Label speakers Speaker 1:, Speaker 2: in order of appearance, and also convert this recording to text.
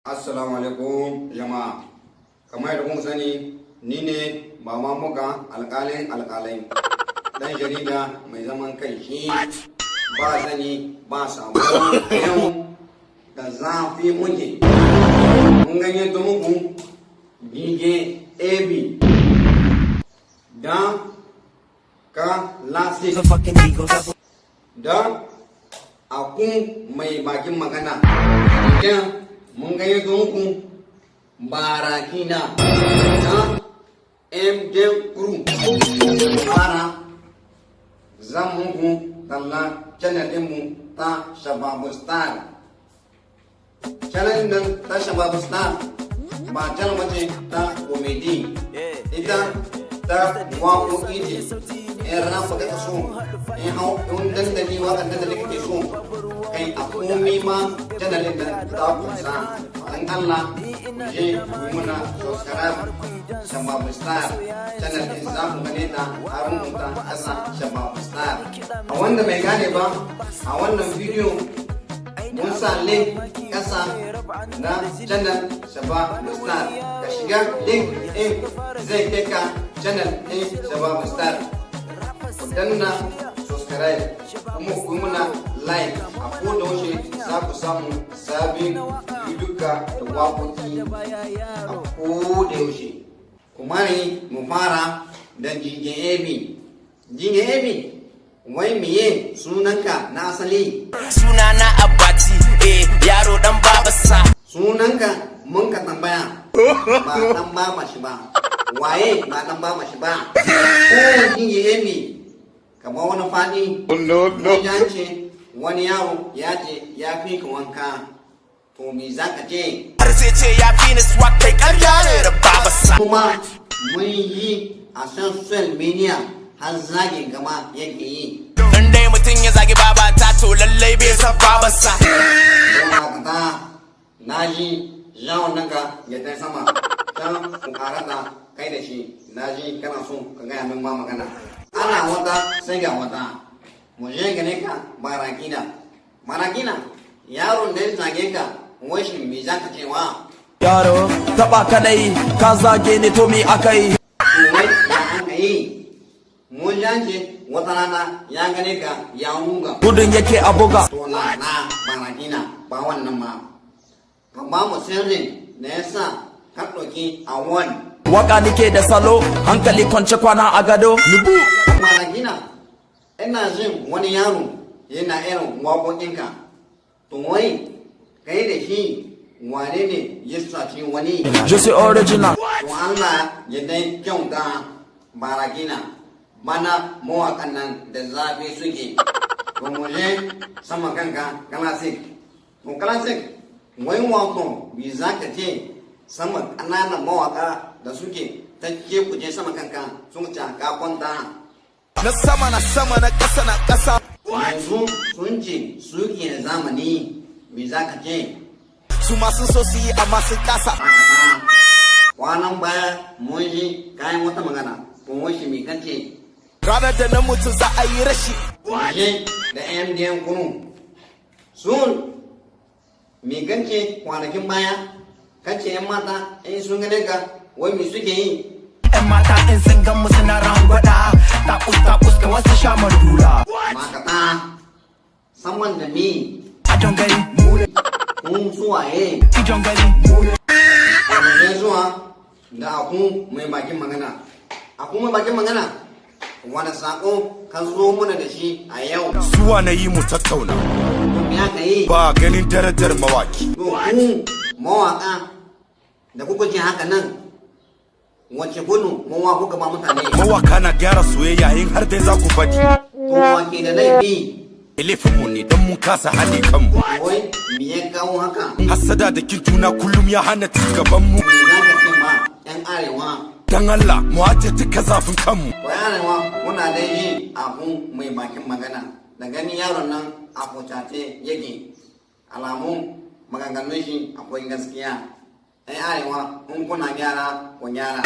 Speaker 1: Assalamu alaikum jama'a. Kamar yadda kun sani ni ne Baba Muka alƙalin alƙalai. Dan jarida mai zaman kai shi ba zani ba sabo yau da zafi muke. Mun ganye ta muku DJ AB da ka lasi da aku mai bakin magana. Idan mun gayyato muku barakina na MJ Crew. Fara zan muku kalla channel ɗinmu ta Shababu Star. Channel ɗin ta Shababu Star ba channel wace ta comedy, ita ta waƙoƙi ce. In rana ka so, in hau in dandali waƙan dandali kake so, kai a komi ma channelin da ta kusa. Dan Allah je muna subscribe Shababu Star channel din, za mu gane ta a rubuta ƙasa Shababu Star. A wanda bai gane ba, a wannan bidiyo mun sa link ƙasa na channel Shababu Star. Ka shiga link ɗin zai kai ka channel ɗin Shababu Star. Ku danna subscribe kuma ku muna like, a koda yaushe za ku samu sabbin duka da waƙoƙi a koda yaushe. Kuma ne mu fara da DJ AB. DJ AB, wai miye sunanka na asali?
Speaker 2: Sunana Abati, yaro dan babasa.
Speaker 1: Sunanka mun ka tambaya, ba dan baba shi ba. Waye ba dan baba shi ba? Ko DJ AB kamar wani fadi. No. Ya ce wani yaro ya ce ya fi ka wanka, to me za ka ce?
Speaker 2: Har sai ce ya fi ni swag kai karya ne da babasa.
Speaker 1: Kuma mun yi a social media har zagin gama yake yi.
Speaker 2: In dai mutum ya zagi babata to lallai bai san babasa.
Speaker 1: Don haka ta na ji yawon naka ya ta sama, can ku karata kai da shi, na ji kana so ka gaya min ma magana. Ana wata sai ga wata, mu je gane ka barakina. Barakina, yaron da ya zage ka, washi me za ka cewa?
Speaker 3: Yaro, taba kadai, ka zage ni to me akai?
Speaker 1: Wai ya an ka yi, mun janje wata rana ya gane ka ya hunga.
Speaker 3: Gudun yake a buga.
Speaker 1: To na barakina ba wannan ma. Ka ba mu sirrin da ya sa ka ɗauki a wani.
Speaker 3: Waka nike da salo, hankali kwance kwana a gado. Nubu.
Speaker 1: Barakina, ina jin wani yaro yana irin waƙoƙinka. To wai, kai da shi wane ne ya saci wani?
Speaker 3: Je suis original.
Speaker 1: To Allah ya dai kyauta barakina. Bana mawaƙan nan da zafi suke. To mu je sama kanka classic. To classic, wai wato bi za ka ce sama ƙananan mawaƙa da suke ta ke kuje sama kanka sun ci ka kwanta.
Speaker 2: Na sama na ƙasa na ƙasa.
Speaker 1: Yanzu sun ce suke da zamani, me za ka ce?
Speaker 2: Su masu so su yi amma sun kasa.
Speaker 1: Kwanan baya mun ji kayan wata magana, kuma shi me kace?
Speaker 2: Ranar da na mutu za a yi rashi.
Speaker 1: Waje da MDN kunu. Sun me kace kwanakin baya? Kace yan mata in sun gane ka, wai me suke yi?
Speaker 3: Yan mata in sun gan mu suna rangwada, takus da wasu sha mandula.
Speaker 1: Makata, saman da me?
Speaker 3: A jangari, mure.
Speaker 1: Kun suwaye?
Speaker 3: I jangari, mure.
Speaker 1: Wanda zuwa da aku mai bakin magana. Aku mai bakin magana? Wani sako ka zo mana da shi a yau?
Speaker 4: Zuwa na yi mu tattauna.
Speaker 1: To me aka yi?
Speaker 4: Ba ganin darajar mawaki.
Speaker 1: To ku mawaka da kuka ji haka nan, wace gudu mawa kuka ba mutane?
Speaker 4: Mawaka na gyara soyayya in har dai za ku faɗi.
Speaker 1: To wake da laifi?
Speaker 4: Laifin mu ne don mun kasa haɗe kanmu.
Speaker 1: Wai me ya kawo haka?
Speaker 4: Hassada da kin juna kullum ya hana ci gaban mu.
Speaker 1: Me za ka ce ma 'yan arewa?
Speaker 4: Dan Allah mu aje duka zafin kanmu.
Speaker 1: To arewa muna da yi abu mai bakin magana. Da gani yaron nan a fucace yake. Alamun maganganun shi akwai gaskiya. 'Yan arewa in kuna gyara ku gyara.